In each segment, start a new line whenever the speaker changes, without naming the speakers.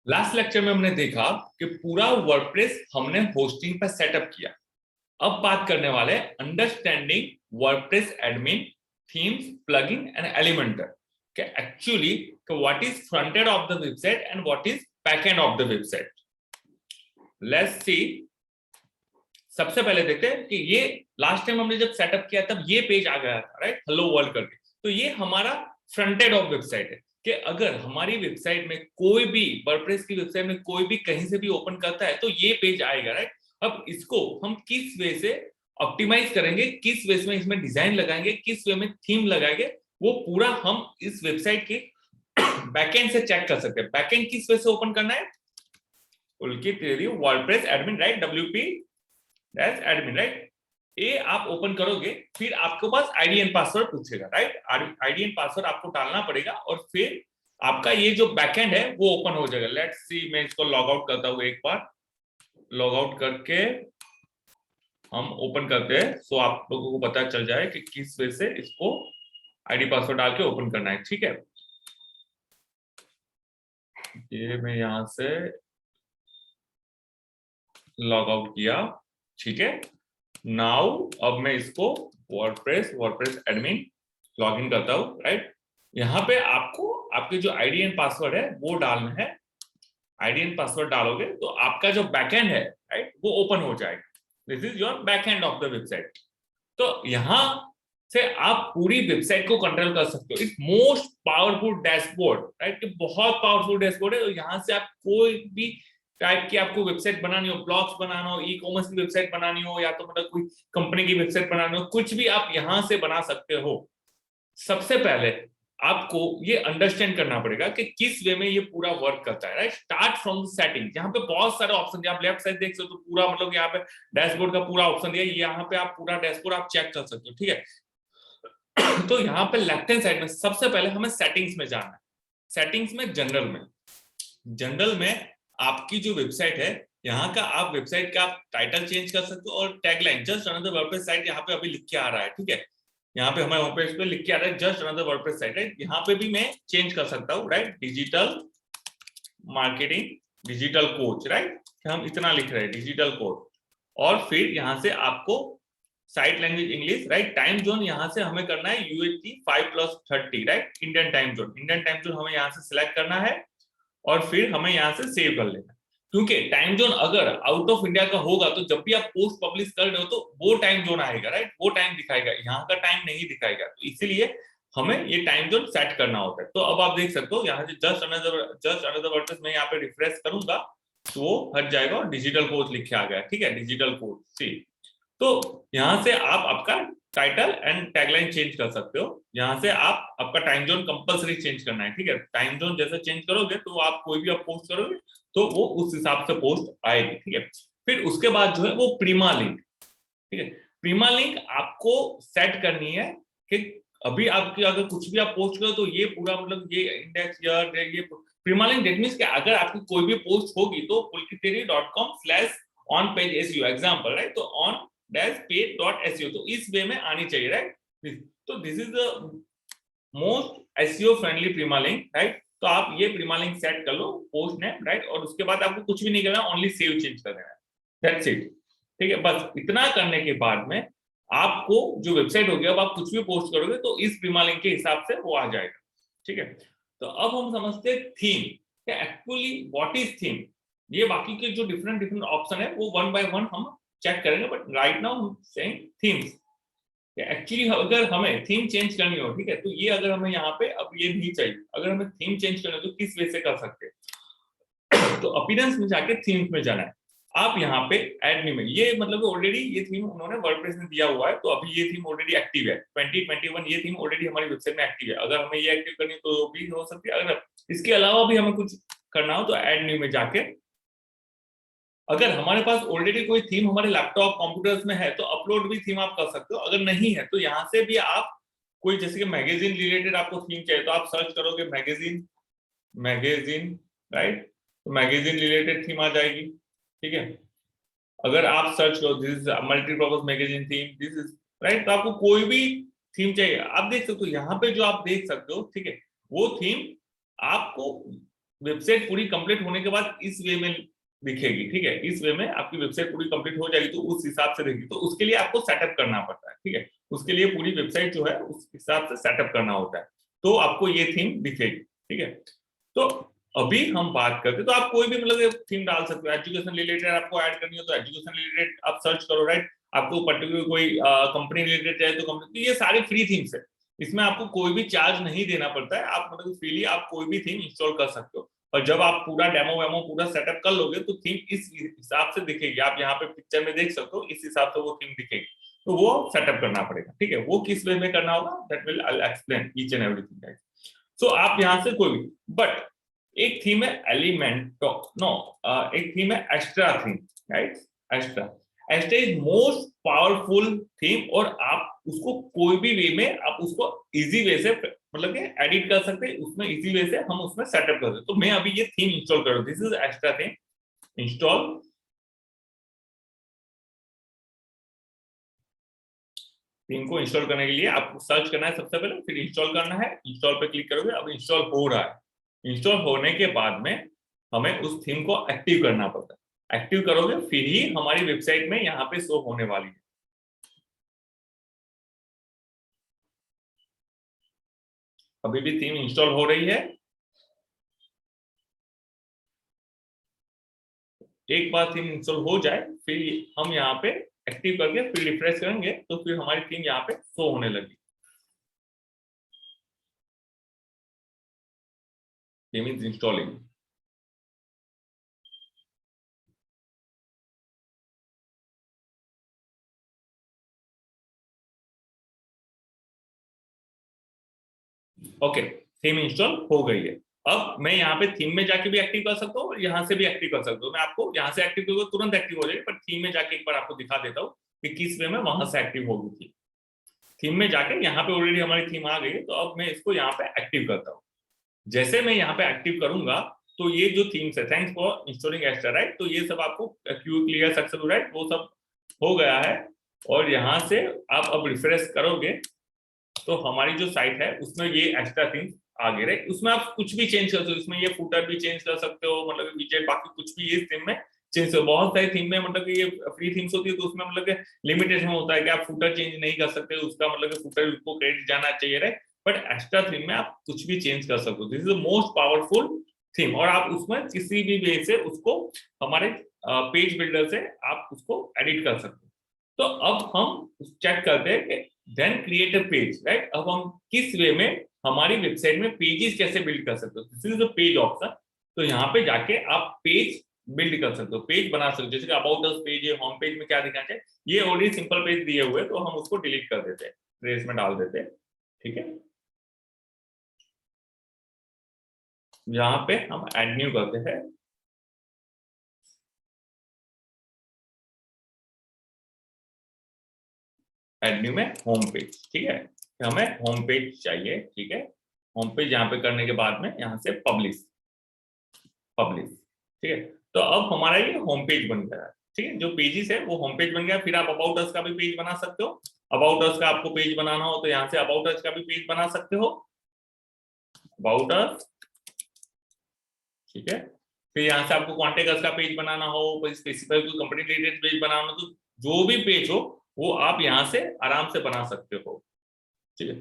Last lecture में हमने देखा कि पूरा वर्डप्रेस हमने होस्टिंग पर सेटअप किया। अब बात करने वाले understanding WordPress admin, themes, plugin and Elementor कि actually what is front end of the website and what is back end of the website. Let's see. सबसे पहले देखते हैं कि ये लास्ट टाइम हमने जब सेटअप किया तब ये पेज आ गया था, राइट, हेलो वर्ल्ड करके। तो ये हमारा फ्रंट एंड ऑफ वेबसाइट है कि अगर हमारी वेबसाइट में कोई भी वर्डप्रेस की वेबसाइट में कोई भी कहीं से भी ओपन करता है तो ये पेज आएगा, राइट। अब इसको हम किस वे से ऑप्टिमाइज करेंगे, किस वे में इसमें डिजाइन लगाएंगे, किस वे में थीम लगाएंगे, वो पूरा हम इस वेबसाइट के बैकएंड से चेक कर सकते हैं। बैकएंड किस वे से ओपन करना है, WordPress admin, right, WP admin, right. ये आप ओपन करोगे, फिर आपके पास आईडी एंड पासवर्ड पूछेगा, राइट। आईडी एंड पासवर्ड आपको डालना पड़ेगा और फिर आपका ये जो बैकएंड है वो ओपन हो जाएगा। लेट्स सी, मैं इसको लॉग आउट करता हूँ एक बार। लॉग आउट करके हम ओपन करते हैं सो आप लोगों को पता चल जाए कि किस वे से इसको आईडी पासवर्ड डाल के ओपन करना है, ठीक है। ये मैं यहां से लॉग आउट किया, ठीक है। नाउ अब मैं इसको वर्डप्रेस एडमिन लॉगिन करता हूँ, राइट। यहाँ पे आपको आपके जो आईडी एंड पासवर्ड है वो डालना है। आईडी एंड पासवर्ड डालोगे तो आपका जो बैकएंड है, राइट, वो ओपन हो जाएगा। This is your backend of the website. तो यहाँ से आप पूरी वेबसाइट को कंट्रोल कर सकते हो। It's most powerful dashboard, right, बहुत पावरफुल डैशबोर्ड है। और यहाँ से आप कोई भी टाइप की आपको वेबसाइट बनानी हो, ब्लॉग्स बनाना हो, ई कॉमर्स की वेबसाइट बनानी हो, या तो मतलब कोई कंपनी की वेबसाइट बनानी हो, कुछ भी आप यहां से बना सकते हो। सबसे पहले आपको ये अंडरस्टैंड करना पड़ेगा कि किस वे में ये पूरा वर्क करता है, राइट। Start from setting. यहाँ पे बहुत सारे ऑप्शन है, आप लेफ्ट साइड देख सकते हो, पूरा मतलब यहाँ पे डैशबोर्ड का पूरा ऑप्शन दिया है। यहाँ पे आप पूरा डैशबोर्ड आप चेक कर सकते हो, ठीक है। तो यहाँ पे लेफ्ट हैंड साइड में सबसे पहले हमें सेटिंग्स में जाना है। सेटिंग्स में जनरल में आपकी जो वेबसाइट है, यहाँ का आप वेबसाइट का आप टाइटल चेंज कर सकते हो और tagline just another WordPress site यहाँ पे अभी लिख के आ रहा है, ठीक है। यहाँ पे हमारे होम पेज पे लिख के आ रहा है just another WordPress site, right. यहाँ पे भी मैं चेंज कर सकता हूँ, right, digital marketing, digital coach, right. हम इतना लिख रहे हैं डिजिटल कोच। और फिर यहाँ से आपको site language English, right. Time zone यहाँ से हमें करना है UST 5+30, right, Indian time zone हमें यहाँ से सिलेक्ट करना है और फिर हमें यहाँ से सेव कर लेना है। क्योंकि टाइम जोन अगर आउट ऑफ इंडिया का होगा तो जब भी आप पोस्ट पब्लिश कर रहे हो तो वो टाइम जोन आएगा, राइट, वो टाइम दिखाएगा, यहाँ का टाइम नहीं दिखाएगा। तो इसीलिए हमें ये टाइम जोन सेट करना होता है। तो अब आप देख सकते हो यहाँ से जस्ट अनदर वर्डप्रेस में यहाँ पे रिफ्रेश करूंगा तो वो हट जाएगा और डिजिटल कोर्स लिख के आ गया, ठीक है, डिजिटल कोर्स सी। तो यहाँ से आप आपका टाइटल एंड टैगलाइन चेंज कर सकते हो। यहाँ से आप आपका टाइम जोन कंपलसरी चेंज करना है, ठीक है। टाइम जोन जैसे चेंज करोगे तो आप कोई भी आप पोस्ट करोगे तो वो उस हिसाब से पोस्ट आएगी, ठीक है। फिर उसके बाद जो है वो प्रीमा लिंक, ठीक है। प्रीमा लिंक आपको सेट करनी है कि अभी आपकी अगर कुछ भी आप पोस्ट करो तो ये पूरा मतलब ये इंडेक्स ये प्रीमा लिंक दैट मींस कि अगर आपकी कोई भी पोस्ट होगी तो pulkiteri.com/onpage.seo एग्जांपल, राइट। तो on-page.seo तो इस वे में आनी चाहिए, राइट। तो this is the most SEO friendly permalink, right. तो आप ये प्रीमा लिंक सेट कर लो, पोस्ट नेम, राइट। और उसके बाद आपको कुछ भी नहीं करना, ओनली सेव चेंज कर देना है, दैट्स इट, ठीक है। बस इतना करने के बाद में आपको जो वेबसाइट होगी, अब आप कुछ भी पोस्ट करोगे तो इस प्रीमा लिंक के हिसाब से वो आ जाएगा, ठीक है। तो अब हम समझते हैं theme, actually what is theme. ये बाकी के जो डिफरेंट ऑप्शन है वो वन बाय वन हम चेक करेंगे, बट राइट नाउ हम सेइंग थीम्स। एक्चुअली अगर हमें थीम चेंज करनी हो, ठीक है, तो ये अगर हमें यहाँ पे अब ये नहीं चाहिए, अगर हमें थीम चेंज करनी हो तो किस वे से कर सकते हैं। तो अपीयरेंस में जाके थीम्स में जाना है। आप यहाँ पे ऐड न्यू में, ये मतलब ऑलरेडी ये थीम उन्होंने वर्डप्रेस में दिया हुआ है, तो अभी ये थीम ऑलरेडी एक्टिव है। 2021 ये थीम ऑलरेडी हमारी वेबसाइट में एक्टिव है। अगर हमें ये एक्टिव करनी तो भी हो सकती है। अगर इसके अलावा भी हमें कुछ करना हो तो ऐड न्यू में जाके, अगर हमारे पास ऑलरेडी कोई थीम हमारे लैपटॉप कंप्यूटर्स में है तो अपलोड भी थीम आप कर सकते हो। अगर नहीं है तो यहाँ से भी आप कोई जैसे कि मैगजीन रिलेटेड आपको थीम चाहिए तो आप सर्च करोगे मैगजीन, राइट। तो मैगजीन रिलेटेड थीम आ जाएगी, ठीक है। अगर आप सर्च करो this is multipurpose magazine theme, this is right, तो आपको कोई भी थीम चाहिए आप देख सकते हो। यहाँ पे जो आप देख सकते हो, ठीक है, वो थीम आपको वेबसाइट पूरी कंप्लीट होने के बाद इस वे में दिखेगी, ठीक है, इस वे में आपकी वेबसाइट पूरी कंप्लीट हो जाएगी तो उस हिसाब से दिखेगी। तो उसके लिए आपको सेटअप करना पड़ता है, ठीक है, उसके लिए पूरी वेबसाइट जो है उस हिसाब से सेटअप करना होता है, तो आपको ये थीम दिखेगी, ठीक है। तो अभी हम बात करते हैं, तो आप कोई भी मतलब थीम डाल सकते हो, एजुकेशन रिलेटेड आपको ऐड करनी हो तो एजुकेशन रिलेटेड आप सर्च करो, राइट। आपको पर्टिकुलर कोई कंपनी रिलेटेड चाहिए तो कंपनी, तो ये सारी फ्री थीम्स है, इसमें आपको कोई भी चार्ज नहीं देना पड़ता है, आप मतलब फ्रीली आप कोई भी थीम इंस्टॉल कर सकते हो। और जब आप पूरा डेमो वेमो पूरा सेटअप कर लोगे तो थीम इस हिसाब से दिखेगी, आप यहाँ पे पिक्चर में देख सकते हो, इस हिसाब से वो थीम दिखेगी, तो वो सेटअप करना पड़ेगा, ठीक है। वो किस वे में करना होगा, that will I explain each and everything. So आप यहाँ से कोई भी, बट एक थीम है एलिमेंट, नो, एक थीम है extra theme, right. Extra, extra is most powerful theme, और आप उसको कोई भी वे में आप उसको इजी वे से मतलब कि एडिट कर सकते हैं, उसमें इजी वे से हम उसमें सेटअप कर सकते। तो मैं अभी ये थीम इंस्टॉल कर रहा हूं, this is extra theme install. Theme को इंस्टॉल करने के लिए आपको सर्च करना है सबसे पहले, फिर इंस्टॉल करना है, इंस्टॉल पे क्लिक करोगे, अब इंस्टॉल हो रहा है। इंस्टॉल होने के बाद में हमें उस थीम को एक्टिव करना पड़ता है, एक्टिव करोगे फिर ही हमारी वेबसाइट में यहाँ पे शो होने वाली है। अभी भी थीम इंस्टॉल हो रही है, एक बार थीम इंस्टॉल हो जाए फिर हम यहाँ पे एक्टिव करके फिर रिफ्रेश करेंगे तो फिर हमारी थीम यहाँ पे शो होने लगी। Theme is installing. Okay, theme install हो गई है। अब मैं यहाँ पे थीम में जाके भी एक्टिव कर सकता हूँ और यहाँ से भी एक्टिव कर सकता हूँ। मैं आपको यहाँ से एक्टिव करूँगा तुरंत एक्टिव हो जाएगी, पर थीम में जाके एक बार आपको दिखा देता हूँ कि किस वे में वहां से एक्टिव होगी थी। थीम में जाके यहाँ पे ऑलरेडी हमारी थीम आ गई है, तो अब मैं इसको यहाँ पे एक्टिव करता हूँ। जैसे मैं यहाँ पे एक्टिव करूंगा तो ये जो थीम्स है, thanks for installing extra, right, तो ये सब आपको क्यू क्लियर सक्सेसफुल, राइट, वो सब हो गया है। और यहाँ से आप अब रिफ्रेश करोगे तो हमारी जो साइट है उसमें ये एक्स्ट्रा थीम्स आ गए, राइट। उसमें आप कुछ भी चेंज कर सकते हो, इसमें ये फुटर भी चेंज कर सकते हो, मतलब विजेट बाकी कुछ भी ये थीम में चेंज हो। बहुत सारी थीम में मतलब कि ये फ्री थीम्स होती है तो उसमें मतलब लिमिटेशन होता है कि आप फुटर चेंज नहीं कर सकते, उसका मतलब फुटर को क्रेडिट जाना चाहिए, राइट। बट एक्स्ट्रा थीम में आप कुछ भी चेंज कर सकते हो, this is the most powerful theme, और आप उसमें किसी भी वे से उसको हमारे पेज बिल्डर से आप उसको एडिट कर सकते हो। तो अब हम चेक करते हैं कि then create a page, right. अब हम किस वे में हमारी वेबसाइट में पेजेस कैसे बिल्ड कर सकते हो, this is the page option. तो यहाँ पे जाके आप पेज बिल्ड कर सकते हो, पेज बना सकते हो, जैसे कि अबाउट अस पेज है, होम पेज में क्या दिखाना चाहिए, ये ऑलरेडी सिंपल पेज दिए हुए, तो हम उसको डिलीट कर देते हैं, ट्रेस में डाल देते हैं, ठीक है। यहाँ पे हम एड न्यू करते हैं, एड न्यू में होम पेज, ठीक है, हमें होम पेज चाहिए, ठीक है। होम पेज यहाँ पे करने के बाद में यहाँ से पब्लिश, पब्लिश, ठीक है। तो अब हमारा ये होम पेज बन गया है, ठीक है, जो पेजेस है वो होम पेज बन गया। फिर आप अबाउट अस का भी पेज बना सकते हो, अबाउट अस का आपको पेज बनाना हो तो यहाँ से अबाउट अस का भी पेज बना सकते हो, अबाउट अस, ठीक है। फिर यहाँ से आपको कॉन्टेक्ट अस का पेज बनाना हो, कोई स्पेसिफिक कोई कंपनी रिलेटेड पेज बनाना हो, तो जो भी पेज हो वो आप यहाँ से आराम से बना सकते हो, ठीक है।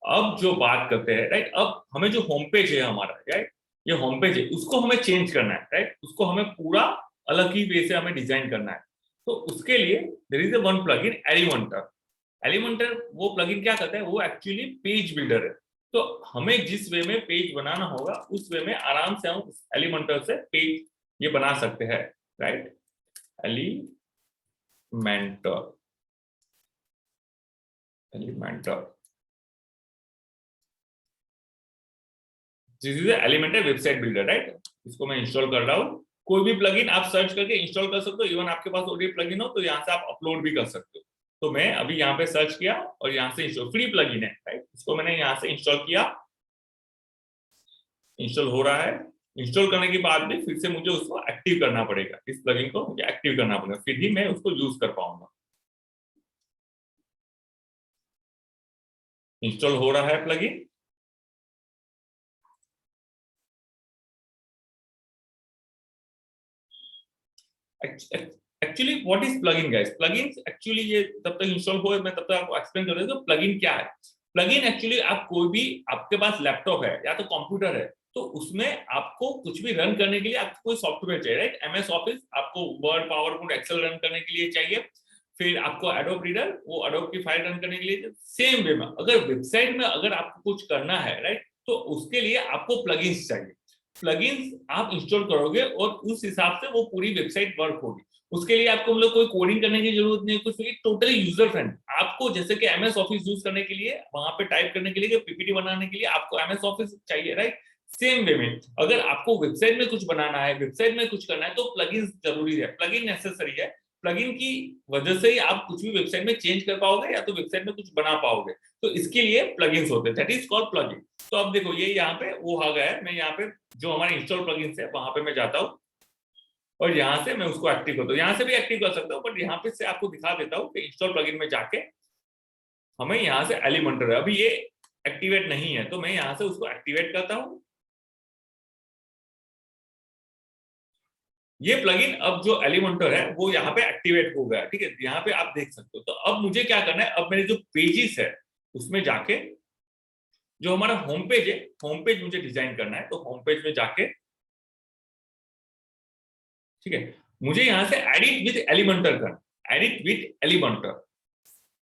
अब जो बात करते हैं, राइट, अब हमें जो होम पेज है हमारा, राइट, ये होम पेज है, उसको हमें चेंज करना है, राइट, उसको हमें पूरा अलग ही वे से हमें डिजाइन करना है। तो उसके लिए there is a one plugin Elementor. Elementor वो प्लगइन क्या करता है, वो एक्चुअली पेज बिल्डर है। तो हमें जिस वे में पेज बनाना होगा उस वे में आराम से हम एलिमेंटर से पेज ये बना सकते हैं, right. Elementor, Elementor, this is Elementor website builder, right. इसको मैं इंस्टॉल कर रहा हूँ। कोई भी प्लगइन आप सर्च करके इंस्टॉल कर सकते हो, इवन आपके पास ऑलरेडी प्लगइन हो तो यहाँ से आप अपलोड भी कर सकते हो। तो मैं अभी यहाँ पे सर्च किया और यहाँ से इंस्टॉल, फ्री प्लगइन है, राइट, इसको मैंने यहाँ से इंस्टॉल किया, इंस्टॉल हो रहा है। इंस्टॉल करने के बाद में फिर से मुझे उसको एक्टिव करना पड़ेगा, इस प्लगइन को मुझे एक्टिव करना पड़ेगा, फिर ही मैं उसको यूज कर पाऊंगा। इंस्टॉल हो रहा है plugin, actually what is plugin guys? Plugin actually ये तब तक इंस्टॉल हो मैं तब तक आपको एक्सप्लेन कर देता हूं प्लगइन क्या है। प्लगइन एक्चुअली आप कोई भी, आपके पास लैपटॉप है या तो कंप्यूटर है, तो उसमें आपको कुछ भी रन करने के लिए आपको कोई सॉफ्टवेयर चाहिए, राइट? एमएस ऑफिस आपको वर्ड, पावरपॉइंट, एक्सेल रन करने के लिए चाहिए, फिर आपको एडोब रीडर, वो एडोब की फाइल रन करने के लिए। सेम वे में अगर वेबसाइट में अगर आपको कुछ करना है, राइट, तो उसके लिए आपको प्लगइन्स चाहिए। प्लगइन्स आप इंस्टॉल करोगे और उस हिसाब से वो पूरी वेबसाइट वर्क होगी। उसके लिए आपको मतलब कोई कोडिंग करने की जरूरत नहीं है, कुछ नहीं, टोटली यूजर फ्रेंड। आपको जैसे कि एमएस ऑफिस यूज करने के लिए, वहां पे टाइप करने के लिए, पीपीटी बनाने के लिए आपको एमएस ऑफिस चाहिए, राइट? सेम वे में अगर आपको वेबसाइट में कुछ बनाना है, वेबसाइट में कुछ करना है, तो प्लगइन्स जरूरी है, प्लगइन नेसेसरी है। प्लगइन की वजह से ही आप कुछ भी वेबसाइट में चेंज कर पाओगे या तो वेबसाइट में कुछ बना पाओगे। तो इसके लिए प्लगइन्स होते हैं, दैट इज कॉल्ड प्लगइन। तो अब देखो ये यहाँ पे वो आ गया है, मैं यहाँ पे जो हमारे इंस्टॉल प्लगइन्स है वहां पे मैं जाता हूँ और यहाँ से मैं उसको एक्टिव करता हूँ। यहाँ से भी एक्टिव कर सकता हूँ, बट यहाँ पे से आपको दिखा देता हूँ कि इंस्टॉल प्लगइन में जाके हमें यहाँ से एलिमेंटर है, अभी ये एक्टिवेट नहीं है, तो मैं यहाँ से उसको एक्टिवेट करता हूँ। ये प्लगइन अब जो एलिमेंटर है वो यहाँ पे एक्टिवेट हो गया, ठीक है? यहाँ पे आप देख सकते हो। तो अब मुझे क्या करना है, अब मेरे जो पेजेस है उसमें जाके जो हमारा होम पेज है, होम पेज मुझे डिजाइन करना है। तो होम पेज में जाके, ठीक है, मुझे यहाँ से एडिट विद एलिमेंटर करना, एडिट विद एलिमेंटर।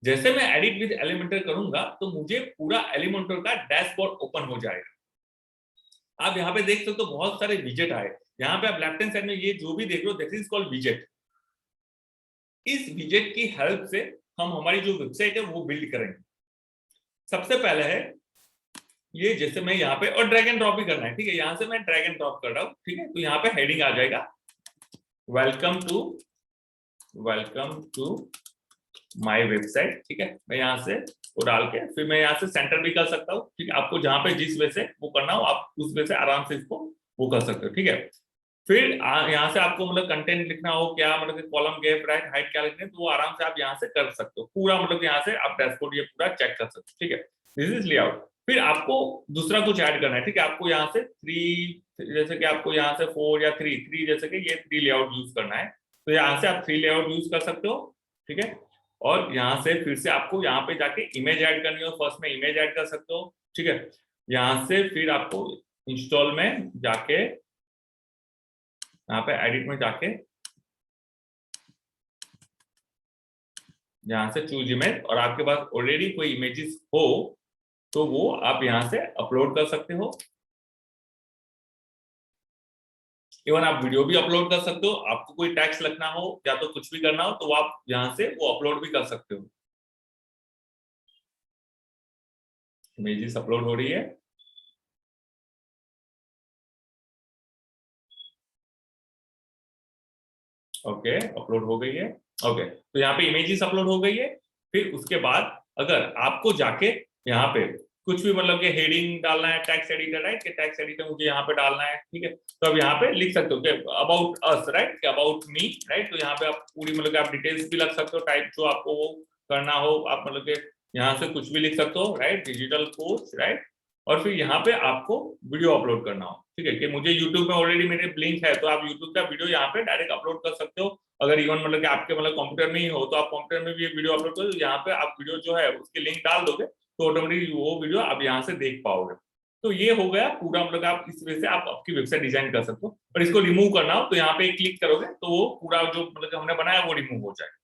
जैसे मैं एडिट विद एलिमेंटर करूंगा तो मुझे पूरा एलिमेंटर का डैशबोर्ड ओपन हो जाएगा। आप यहाँ पे देख सकते हो बहुत सारे विजेट आए। यहाँ पे आप लेफ्ट हैंड साइड में ये जो भी देख रहे हो, दिस इज कॉल्ड विजेट। इस विजेट की हेल्प से हम हमारी जो वेबसाइट है वो बिल्ड करेंगे। सबसे पहले है ये, जैसे मैं यहाँ पे, और ड्रैग एंड ड्रॉप भी करना है, ठीक है? यहाँ से मैं ड्रैग एंड ड्रॉप कर रहा हूँ, ठीक है? तो यहाँ पे हेडिंग आ जाएगा, वेलकम टू माय वेबसाइट, ठीक है? मैं यहाँ से वो डाल के फिर मैं यहाँ से सेंटर भी कर सकता हूँ, ठीक है? आपको जहाँ पे जिस वे से वो करना हो आप उस वे से आराम से इसको वो कर सकते हो, ठीक है? फिर यहाँ से आपको मतलब कंटेंट लिखना हो क्या, मतलब कॉलम, गैप, राइट, हाइट क्या लिखना है, तो वो आराम से आप यहाँ से कर सकते हो पूरा। मतलब यहाँ से आप डैशबोर्ड ये पूरा चेक कर सकते हो, ठीक है? This is layout. फिर आपको दूसरा कुछ ऐड करना है, ठीक है? आपको यहाँ से 3, जैसे कि आपको यहाँ से 4 या 3 जैसे कि ये 3 लेआउट यूज करना है, तो यहाँ से आप 3 लेआउट यूज कर सकते हो, ठीक है? और यहाँ से फिर से आपको यहाँ पे जाके इमेज ऐड करनी हो, फर्स्ट में इमेज ऐड कर सकते हो, ठीक है? यहाँ से फिर आपको इंस्टॉल में जाके, यहाँ पे एडिट में जाके, यहाँ से चूज इमेज, और आपके पास ऑलरेडी कोई इमेजेस हो तो वो आप यहाँ से अपलोड कर सकते हो। इवन आप वीडियो भी अपलोड कर सकते हो। आपको कोई टैक्स लिखना हो या तो कुछ भी करना हो तो वो आप यहाँ से वो अपलोड भी कर सकते हो। इमेजेस अपलोड हो रही है, ओके, अपलोड हो गई है, ओके। तो यहाँ पे इमेजेस अपलोड हो गई है। फिर उसके बाद अगर आपको जाके यहाँ पे कुछ भी मतलब कि हेडिंग डालना है, टैक्स एडिटर, राइट, कि टैक्स एडिटर मुझे यहाँ पे डालना है, ठीक है? तो अब यहाँ पे लिख सकते हो कि अबाउट अस, राइट, कि अबाउट मी, राइट? तो यहाँ पे आप पूरी मतलब कि आप डिटेल्स भी लग सकते हो, टाइप जो आपको वो करना हो आप मतलब कि यहाँ से कुछ भी लिख सकते हो, राइट? Digital course, right? और फिर यहाँ पे आपको वीडियो अपलोड करना हो, ठीक है? कि मुझे यूट्यूब में ऑलरेडी मेरे लिंक है, तो आप यूट्यूब का वीडियो यहाँ पे डायरेक्ट अपलोड कर सकते हो। अगर इवन मतलब कि आपके मतलब कंप्यूटर में ही हो तो आप कंप्यूटर में भी वीडियो अपलोड करो, यहाँ पे आप वीडियो जो है उसकी लिंक डाल दोगे तो ऑटोमेटिक वो वीडियो आप यहाँ से देख पाओगे। तो ये हो गया पूरा, मतलब आप इस वजह से आप आपकी वेबसाइट डिजाइन कर सकते हो। और इसको रिमूव करना हो तो यहाँ पे क्लिक करोगे तो वो पूरा जो मतलब हमने बनाया वो रिमूव हो जाएगा।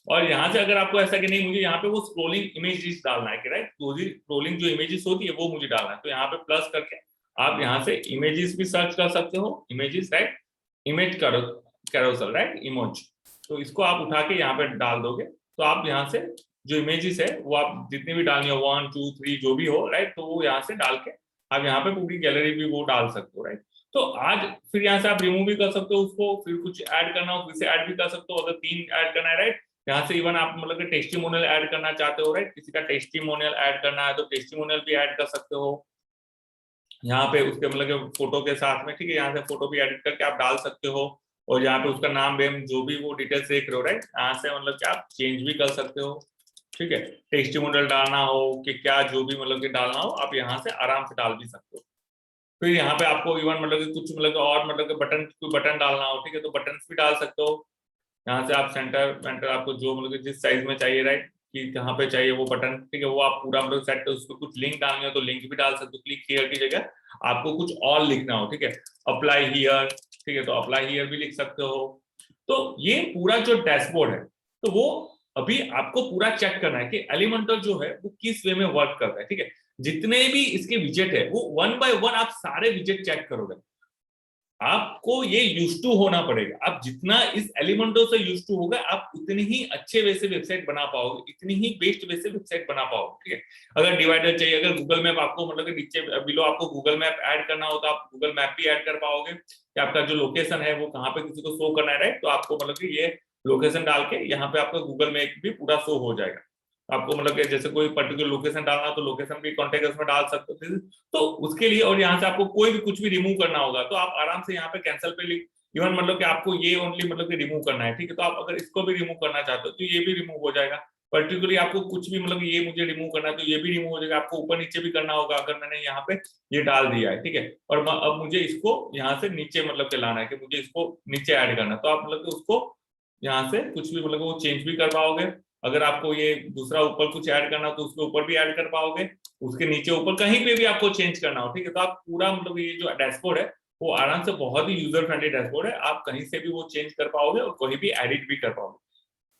और यहाँ से अगर आपको ऐसा कि नहीं मुझे यहाँ पे वो स्क्रोलिंग इमेजेस डालना है कि राइट, स्क्रोलिंग जो इमेजेस होती है वो मुझे डालना है, तो यहाँ पे प्लस करके आप यहाँ से इमेजेस भी सर्च कर सकते हो, images, right, image carousel, right, emoji. तो इसको आप उठा के यहाँ पे डाल दोगे तो आप यहाँ से जो इमेजेस है वो आप जितनी भी डालनी हो 1 2 3 जो भी हो, राइट, तो वो यहाँ से डाल के आप यहाँ पे पूरी गैलरी भी वो डाल सकते हो, राइट। तो आज फिर यहाँ से आप रिमूव भी कर सकते हो उसको, फिर कुछ ऐड करना हो फिर से ऐड भी कर सकते हो, अगर 3 ऐड करना है, राइट। यहाँ से इवन आप मतलब कि टेस्टिमोनियल ऐड करना चाहते हो, राइट, किसी का टेस्टिमोनियल ऐड करना है तो टेस्टिमोनियल भी ऐड कर सकते हो यहाँ पे उसके मतलब कि फोटो के साथ में, ठीक है? यहाँ से फोटो भी एडिट करके आप डाल सकते हो। और यहाँ पे उसका नाम वेम जो भी वो डिटेल्स देख रहे हो, राइट, यहाँ से मतलब कि आप चेंज भी कर सकते हो, ठीक है? टेस्टिमोनियल डालना हो कि क्या जो भी मतलब कि डालना हो आप यहाँ से आराम से डाल भी सकते हो। फिर यहाँ पे आपको इवन मतलब कि कुछ मतलब और मतलब कि बटन, कोई बटन डालना हो, ठीक है, तो बटन भी डाल सकते हो। यहाँ से आप सेंटर आपको जो मतलब कि जिस साइज में चाहिए, राइट, कि कहाँ पे चाहिए वो बटन, ठीक है, वो आप पूरा मतलब सेट, उसको कुछ लिंक डालनी हो तो लिंक भी डाल सकते हो। क्लिक हियर की जगह आपको कुछ और लिखना हो, ठीक है, अप्लाई हियर, ठीक है, तो अप्लाई हियर भी लिख सकते हो। तो ये पूरा जो डैशबोर्ड है, तो वो अभी आपको पूरा चेक करना है कि एलिमेंटर जो है वो किस वे में वर्क कर रहा है, ठीक है। जितने भी इसके विजेट है वो वन बाय वन आप सारे विजेट चेक करोगे। आपको ये यूज टू होना पड़ेगा। आप जितना इस एलिमेंटो से यूज टू होगा, आप उतनी ही अच्छे वे से वेबसाइट बना पाओगे, इतनी ही बेस्ट वे से वेबसाइट बना पाओगे, ठीक है। अगर डिवाइडर चाहिए, अगर गूगल मैप आपको मतलब कि नीचे बिलो आपको गूगल मैप ऐड करना हो तो आप गूगल मैप भी ऐड कर पाओगे कि आपका जो लोकेशन है वो कहाँ पे किसी को शो करना है, राइट, तो आपको मतलब कि ये लोकेशन डाल के यहाँ पे आपका गूगल मैप भी पूरा शो हो जाएगा। आपको मतलब कि जैसे कोई पर्टिकुलर लोकेशन डालना तो लोकेशन भी कॉन्टेक्ट में डाल सकते हो, तो उसके लिए। और यहाँ से आपको कोई भी कुछ भी रिमूव करना होगा तो आप आराम से यहाँ पे कैंसिल पे लिख, इवन मतलब कि आपको ये ओनली मतलब कि रिमूव करना है, ठीक है, तो आप अगर इसको भी रिमूव करना चाहते हो तो ये भी रिमूव हो जाएगा। पर्टिकुलरली आपको कुछ भी मतलब ये मुझे रिमूव करना है तो ये भी रिमूव हो जाएगा। आपको ऊपर नीचे भी करना होगा, अगर मैंने यहाँ पे ये डाल दिया है, ठीक है, और अब मुझे इसको यहाँ से नीचे मतलब के लाना है कि मुझे इसको नीचे ऐड करना है, तो आप मतलब कि उसको यहाँ से कुछ भी मतलब वो चेंज भी कर पाओगे। अगर आपको ये दूसरा ऊपर कुछ ऐड करना तो उसके ऊपर भी ऐड कर पाओगे, उसके नीचे ऊपर कहीं पे भी आपको चेंज करना हो, ठीक है, तो आप पूरा मतलब ये जो डैशबोर्ड है वो आराम से, बहुत ही यूजर फ्रेंडली डैशबोर्ड है, आप कहीं से भी वो चेंज कर पाओगे और कहीं भी एडिट भी कर पाओगे।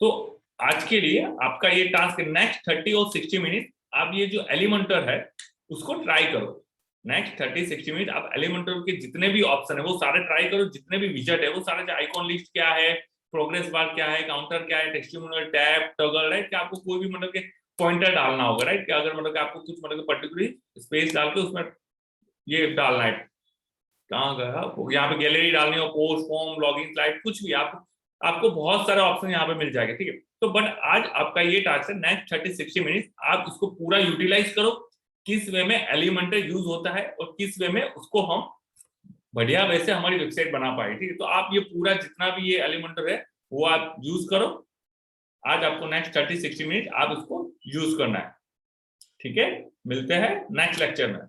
तो आज के लिए आपका ये टास्क, नेक्स्ट 30 और 60 मिनट आप ये जो एलिमेंटर है उसको ट्राई करो। नेक्स्ट 30-60 मिनट आप एलिमेंटर के जितने भी ऑप्शन है वो सारे ट्राई करो, जितने भी विजेट है वो सारे, आइकॉन लिस्ट क्या है, प्रोग्रेस बार क्या है, काउंटर क्या है, टेस्टिमोनियल टैब, टॉगल, राइट, कि आपको कोई भी मतलब के पॉइंटर डालना होगा, राइट, कि अगर मतलब आपको कुछ मतलब पर्टिकुलरली स्पेस डाल के उसमें ये डालना है, कहाँ गया वो, यहाँ पे गैलरी डालनी हो, पोस्ट, फॉर्म, लॉगिन स्लाइड, कुछ भी आपको बहुत सारे ऑप्शन यहाँ पे मिल जाएंगे, ठीक है। तो बट आज आपका ये टास्क है, नेक्स्ट 30-60 मिनट आप इसको पूरा यूटिलाइज करो, किस वे में एलिमेंटर यूज होता है और किस वे में उसको हम बढ़िया वैसे हमारी वेबसाइट बना पाए, ठीक है। तो आप ये पूरा जितना भी ये एलिमेंटर है वो आप यूज करो। आज आपको नेक्स्ट 30-60 मिनट आप इसको यूज करना है, ठीक है। मिलते हैं नेक्स्ट लेक्चर में।